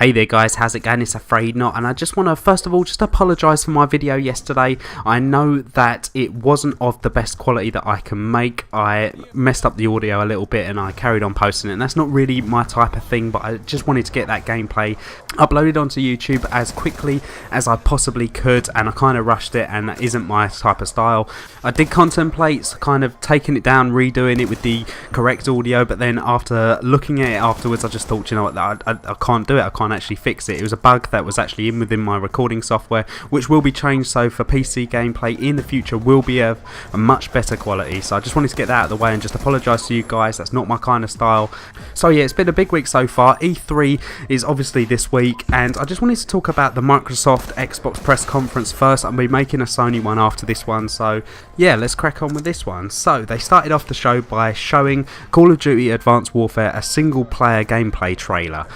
Hey there guys, how's it going? It's Afraid Not, and I just want to first of all just apologise for my video yesterday. I know that it wasn't of the best quality that I can make. I messed up the audio a little bit and I carried on posting it, and that's not really my type of thing, but I just wanted to get that gameplay uploaded onto YouTube as quickly as I possibly could, and I kind of rushed it, and that isn't my type of style. I did contemplate kind of taking it down, redoing it with the correct audio, but then after looking at it afterwards I just thought, you know what, I can't do it. I can't actually fix it. It was a bug that was actually within my recording software, which will be changed, so for PC gameplay in the future will be a much better quality. So I just wanted to get that out of the way and just apologise to you guys. That's not my kind of style. So yeah, it's been a big week so far. E3 is obviously this week, and I just wanted to talk about the Microsoft Xbox press conference first. I'll be making a Sony one after this one, so yeah, let's crack on with this one. So they started off the show by showing Call of Duty Advanced Warfare, a single player gameplay trailer.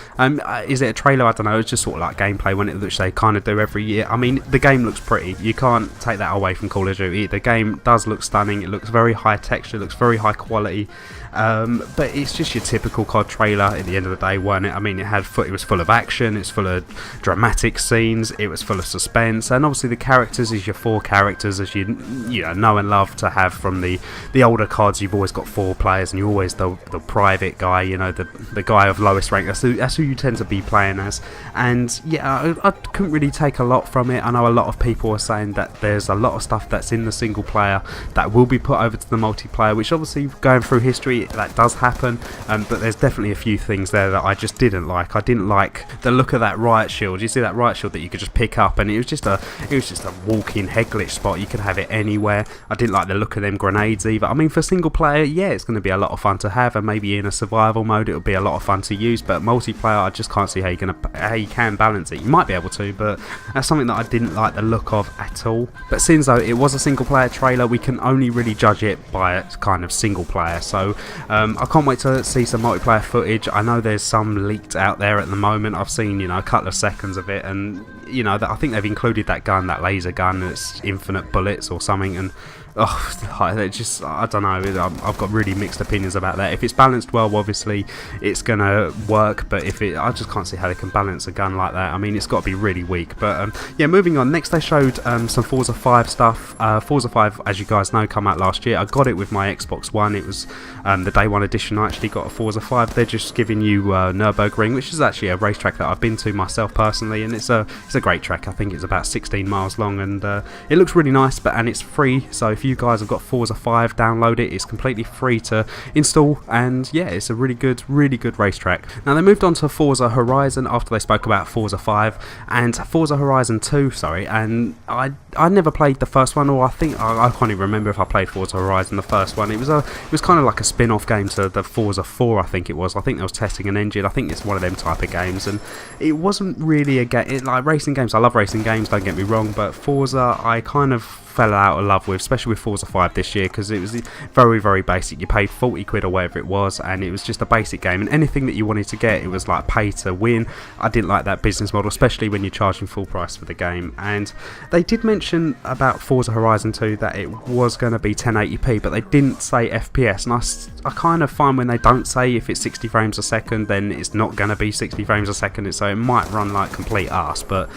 Is it a trailer? I don't know. It's just sort of like gameplay, which they kind of do every year. I mean, the game looks pretty. You can't take that away from Call of Duty. The game does look stunning. It looks very high texture. It looks very high quality. But it's just your typical COD trailer at the end of the day, wasn't it? I mean, it was full of action. It's full of dramatic scenes. It was full of suspense, and obviously the characters is your 4 characters as you know and love to have from the older CODs. You've always got 4 players, and you're always the private guy. You know, the guy of lowest rank. That's who you tend to be playing as. And yeah, I couldn't really take a lot from it. I know a lot of people are saying that there's a lot of stuff that's in the single player that will be put over to the multiplayer, which obviously going through history that does happen, but there's definitely a few things there that I just didn't like. I didn't like the look of that riot shield. You see that riot shield that you could just pick up, and it was just a walk-in head glitch spot. You could have it anywhere. I didn't like the look of them grenades either. I mean, for single player, yeah, it's going to be a lot of fun to have, and maybe in a survival mode it'll be a lot of fun to use, but multiplayer I just can't see how you can balance it. You might be able to, but that's something that I didn't like the look of at all. But since though it was a single player trailer, we can only really judge it by its kind of single player. So I can't wait to see some multiplayer footage. I know there's some leaked out there at the moment. I've seen, a couple of seconds of it, and I think they've included that gun, that laser gun, that's infinite bullets or something, and I don't know. I've got really mixed opinions about that. If it's balanced well, obviously it's gonna work, but I just can't see how they can balance a gun like that. I mean, it's got to be really weak. But yeah, moving on. Next, they showed some Forza 5 stuff. Forza 5, as you guys know, come out last year. I got it with my Xbox One. It was the day one edition. I actually got a Forza 5. They're just giving you Nürburgring, which is actually a racetrack that I've been to myself personally, and it's a great track. I think it's about 16 miles long, and it looks really nice. And it's free, so if you guys have got Forza 5, download it. It's completely free to install, and yeah, it's a really good racetrack. Now they moved on to Forza Horizon after they spoke about Forza 5 and Forza Horizon 2, and I never played the first one, or I think I can't even remember if I played Forza Horizon the first one. It was kind of like a spin-off game to the Forza 4, I think it was. I think they was testing an engine. I think it's one of them type of games, and it wasn't really a game like racing games. I love racing games, don't get me wrong, but Forza I kind of fell out of love with, especially with Forza 5 this year, because it was very, very basic. You paid 40 quid or whatever it was, and it was just a basic game, and anything that you wanted to get, it was like pay to win. I didn't like that business model, especially when you're charging full price for the game. And they did mention about Forza Horizon 2 that it was going to be 1080p, but they didn't say FPS, and I kind of find when they don't say if it's 60 frames a second, then it's not going to be 60 frames a second, so it might run like complete arse, but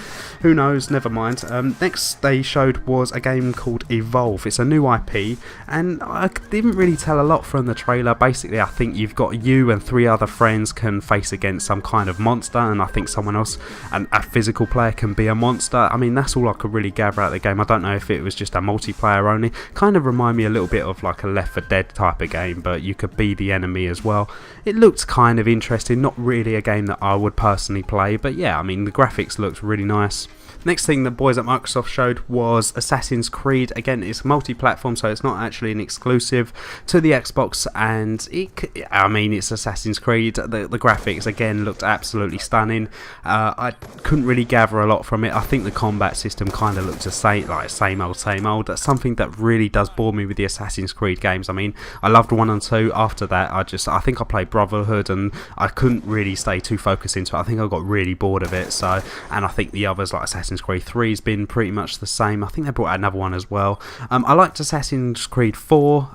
who knows, never mind. Next they showed was a game called Evolve. It's a new IP, and I didn't really tell a lot from the trailer. Basically, I think you've got you and 3 other friends can face against some kind of monster, and I think someone else, a physical player, can be a monster. I mean, that's all I could really gather out of the game. I don't know if it was just a multiplayer only. Kind of remind me a little bit of like a Left 4 Dead type of game, but you could be the enemy as well. It looked kind of interesting, not really a game that I would personally play, but yeah, I mean, the graphics looked really nice. Next thing the boys at Microsoft showed was Assassin's Creed. Again, it's multi-platform, so it's not actually an exclusive to the Xbox, and it's Assassin's Creed. The graphics again looked absolutely stunning. I couldn't really gather a lot from it. I think the combat system kind of looked the same old. That's something that really does bore me with the Assassin's Creed games. I mean, I loved 1 and 2. After that, I think I played Brotherhood, and I couldn't really stay too focused into it. I think I got really bored of it. And I think the others like Assassin's Creed 3 has been pretty much the same. I think they brought out another one as well. I liked Assassin's Creed 4,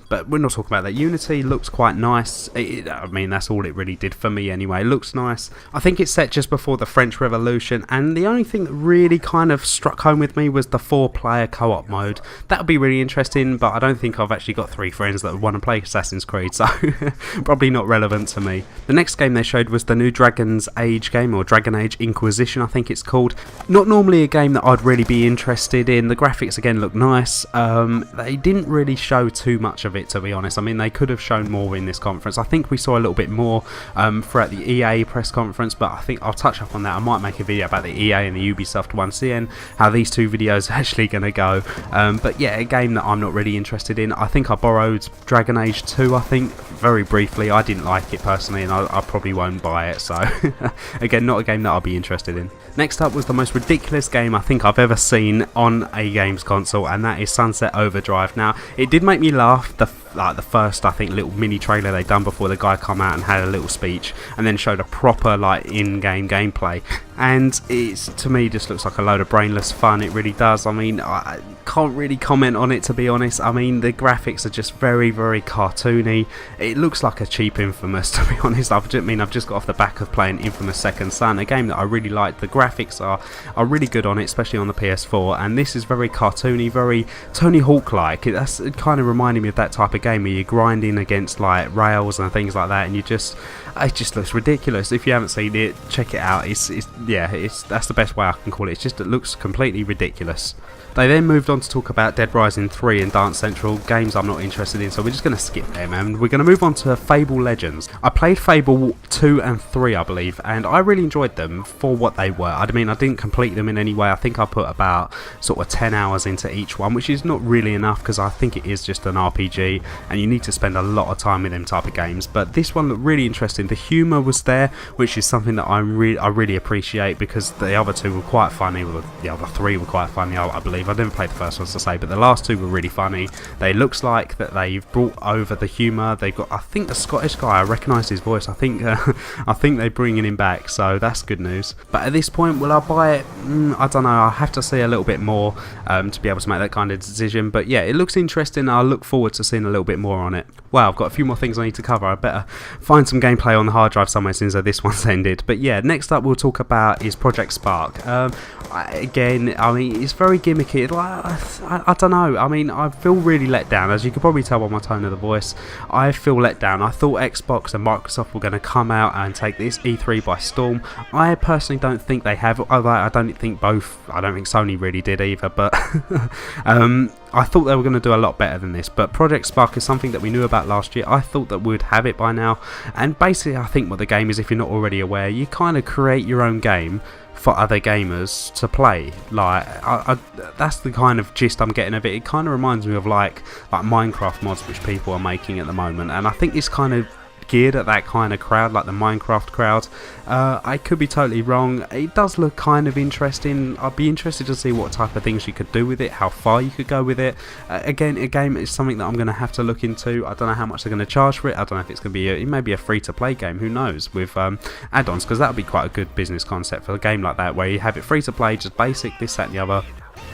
but we're not talking about that. Unity looks quite nice. I mean, that's all it really did for me anyway. It looks nice. I think it's set just before the French Revolution, and the only thing that really kind of struck home with me was the 4-player co-op mode. That would be really interesting, but I don't think I've actually got 3 friends that would want to play Assassin's Creed, so probably not relevant to me. The next game they showed was the new Dragon's Age game, or Dragon Age Inquisition I think it's called. Not normally a game that I'd really be interested in. The graphics again look nice. They didn't really show too much of it, to be honest. I mean, they could have shown more in this conference. I think we saw a little bit more throughout the EA press conference, but I think I'll touch up on that. I might make a video about the EA and the Ubisoft one, seeing how these 2 videos are actually going to go. But yeah, a game that I'm not really interested in. I think I borrowed Dragon Age 2, I think, very briefly. I didn't like it personally, and I probably won't buy it, so again, not a game that I'll be interested in. Next up was the most ridiculous game I think I've ever seen on a games console, and that is Sunset Overdrive. Now, it did make me laugh, the first, I think, little mini trailer they done before the guy come out and had a little speech, and then showed a proper like in-game gameplay, and it's, to me, just looks like a load of brainless fun. It really does. I mean, I can't really comment on it, to be honest. I mean, the graphics are just very, very cartoony. It looks like a cheap Infamous, to be honest. I've just got off the back of playing Infamous Second Son, a game that I really liked. The graphics are really good on it, especially on the PS4, and this is very cartoony, very Tony Hawk-like. It kind of reminded me of that type of game where you're grinding against like rails and things like that, and it just looks ridiculous. If you haven't seen it, check it out. That's the best way I can call it. It looks completely ridiculous. They then moved on to talk about Dead Rising 3 and Dance Central, games I'm not interested in, so we're just going to skip them, and we're going to move on to Fable Legends. I played Fable 2 and 3, I believe, and I really enjoyed them for what they were. I mean, I didn't complete them in any way. I think I put about sort of 10 hours into each one, which is not really enough, because I think it is just an RPG, and you need to spend a lot of time with them type of games. But this one looked really interesting. The humour was there, which is something that I really appreciate, because the other 2 were quite funny. Well, the other 3 were quite funny, I believe. I never played the first ones to say, but the last 2 were really funny. They looks like that they've brought over the humour. They've got, I think, the Scottish guy, I recognise his voice. I think they're bringing him back, so that's good news. But at this point, will I buy it? I don't know. I'll have to see a little bit more to be able to make that kind of decision. But yeah, it looks interesting. I look forward to seeing a little bit more on it. Well, I've got a few more things I need to cover. I better find some gameplay on the hard drive somewhere since this one's ended. But yeah, next up we'll talk about is Project Spark. Again, I mean, it's very gimmicky. I don't know. I mean, I feel really let down, as you can probably tell by my tone of the voice. I feel let down. I thought Xbox and Microsoft were going to come out and take this E3 by storm. I personally don't think they have. I don't think Sony really did either, but I thought they were going to do a lot better than this. But Project Spark is something that we knew about last year. I thought that we'd have it by now, and basically I think what the game is, if you're not already aware, you kind of create your own game for other gamers to play. Like, that's the kind of gist I'm getting of it. It kind of reminds me of like Minecraft mods which people are making at the moment, and I think it's kind of geared at that kind of crowd, like the Minecraft crowd. I could be totally wrong. It does look kind of interesting. I'd be interested to see what type of things you could do with it, how far you could go with it. Again, a game is something that I'm going to have to look into. I don't know how much they're going to charge for it. I don't know if it's going to be it may be a free-to-play game, who knows, with add-ons, because that would be quite a good business concept for a game like that, where you have it free-to-play, just basic, this, that and the other.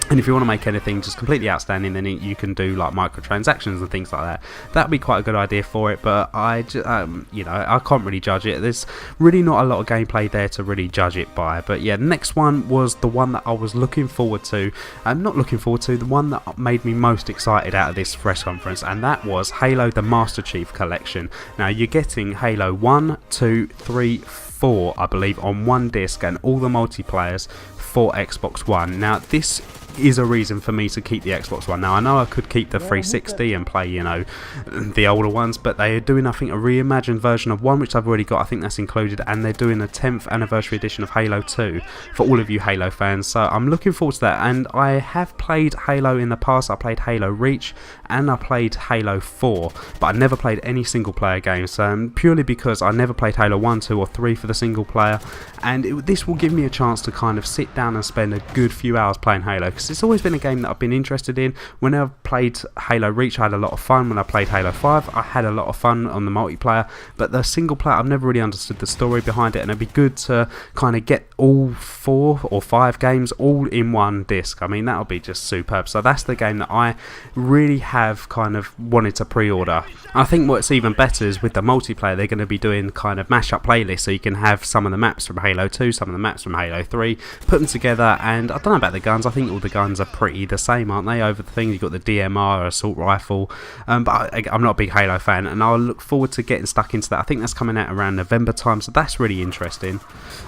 And if you want to make anything just completely outstanding, then you can do like microtransactions and things like that. That'd be quite a good idea for it, but I can't really judge it. There's really not a lot of gameplay there to really judge it by. But yeah, the next one was the one that I was looking forward to. The one that made me most excited out of this press conference, and that was Halo the Master Chief Collection. Now, you're getting Halo 1, 2, 3, 4, I believe, on one disc, and all the multiplayers for Xbox One. Now, this is a reason for me to keep the Xbox One. Now, I know I could keep the 360 and play, the older ones, but they are doing, I think, a reimagined version of one, which I've already got. I think that's included, and they're doing a 10th anniversary edition of Halo 2 for all of you Halo fans, so I'm looking forward to that. And I have played Halo in the past. I played Halo Reach, and I played Halo 4, but I never played any single player games, purely because I never played Halo 1, 2 or 3 for the single player, and this will give me a chance to kind of sit down and spend a good few hours playing Halo, because it's always been a game that I've been interested in. When I've played Halo Reach, I had a lot of fun. When I played Halo 5, I had a lot of fun on the multiplayer, but the single player, I've never really understood the story behind it, and it'd be good to kind of get all 4 or 5 games all in one disc. I mean, that would be just superb. So that's the game that I really have kind of wanted to pre-order. I think what's even better is with the multiplayer, they're going to be doing kind of mashup playlists, so you can have some of the maps from Halo 2, some of the maps from Halo 3, put them together. And I don't know about the guns, I think all the guns are pretty the same, aren't they, over the thing? You've got the DMR, assault rifle, but I'm not a big Halo fan, and I'll look forward to getting stuck into that. I think that's coming out around November time, so that's really interesting.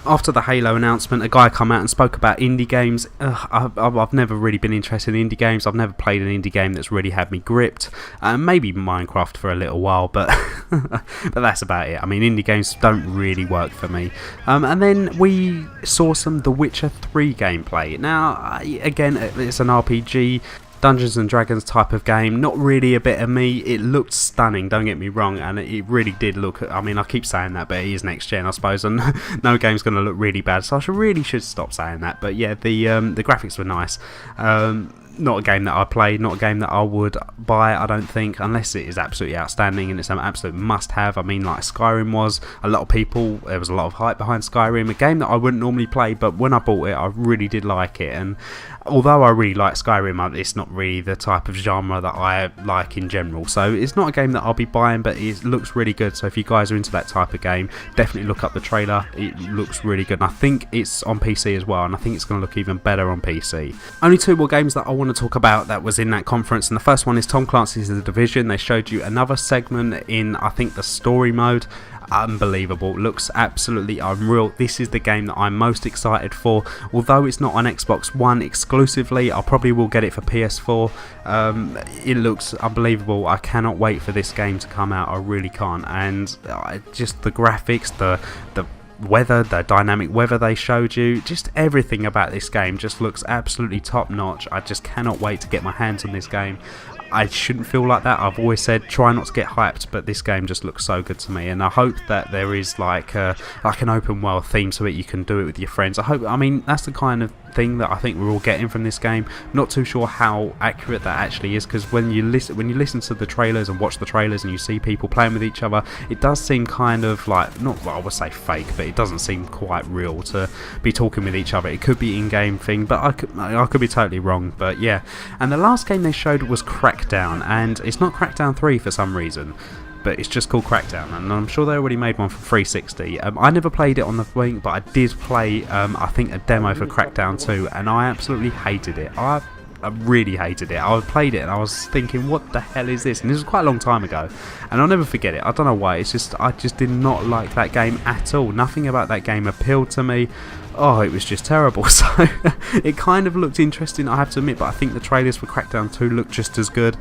After the Halo announcement, a guy come out and spoke about indie games. I've never really been interested in indie games. I've never played an indie game that's really had me gripped. Maybe Minecraft for a little while, but but that's about it. I mean, indie games don't really work for me. And then we saw some The Witcher 3 gameplay. Now, again, it's an RPG, Dungeons and Dragons type of game, not really a bit of me. It looked stunning, don't get me wrong, and it really did look, I mean, I keep saying that, but it is next gen, I suppose, and no game's going to look really bad, so I really should stop saying that. But yeah, the graphics were nice. Not a game that I play, not a game that I would buy, I don't think, unless it is absolutely outstanding and it's an absolute must-have. I mean, like Skyrim was, a lot of people, there was a lot of hype behind Skyrim, a game that I wouldn't normally play, but when I bought it, I really did like it. And although I really like Skyrim, it's not really the type of genre that I like in general, so it's not a game that I'll be buying, but it looks really good. So if you guys are into that type of game, definitely look up the trailer. It looks really good, and I think it's on PC as well, and I think it's going to look even better on PC. Only 2 more games that I want to talk about that was in that conference, and the first one is Tom Clancy's The Division. They showed you another segment in, I think, the story mode. Unbelievable, looks absolutely unreal. This is the game that I'm most excited for. Although it's not on Xbox One exclusively, I probably will get it for PS4. It looks unbelievable. I cannot wait for this game to come out, I really can't. And just the graphics, the weather, the dynamic weather they showed you, just everything about this game just looks absolutely top notch. I just cannot wait to get my hands on this game. I shouldn't feel like that. I've always said try not to get hyped, but this game just looks so good to me, and I hope that there is like an open world theme so that you can do it with your friends. I mean, that's the kind of thing that I think we're all getting from this game. Not too sure how accurate that actually is, because when you listen to the trailers and watch the trailers and you see people playing with each other, it does seem kind of like, not well, I would say fake, but it doesn't seem quite real to be talking with each other. It could be in-game thing, but I could be totally wrong. But yeah, and the last game they showed was Crackdown, and it's not Crackdown 3 for some reason, but it's just called Crackdown, and I'm sure they already made one for 360. I never played it on the wing, but I did play, I think, a demo for Crackdown 2, and I absolutely hated it. I really hated it. I played it and I was thinking, what the hell is this? And this was quite a long time ago, and I'll never forget it. I don't know why, it's just, I just did not like that game at all. Nothing about that game appealed to me. Oh, it was just terrible. So it kind of looked interesting, I have to admit, but I think the trailers for Crackdown 2 looked just as good.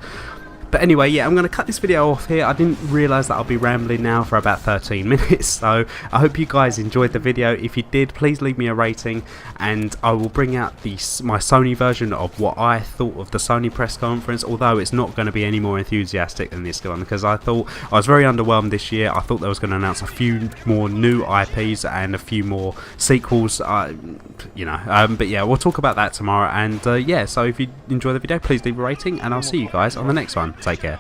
But anyway, yeah, I'm going to cut this video off here. I didn't realise that I'll be rambling now for about 13 minutes, so I hope you guys enjoyed the video. If you did, please leave me a rating, and I will bring out my Sony version of what I thought of the Sony press conference, although it's not going to be any more enthusiastic than this one, because I was very underwhelmed this year. I thought they was going to announce a few more new IPs and a few more sequels, but yeah, we'll talk about that tomorrow. And yeah, so if you enjoy the video, please leave a rating, and I'll see you guys on the next one. Take care.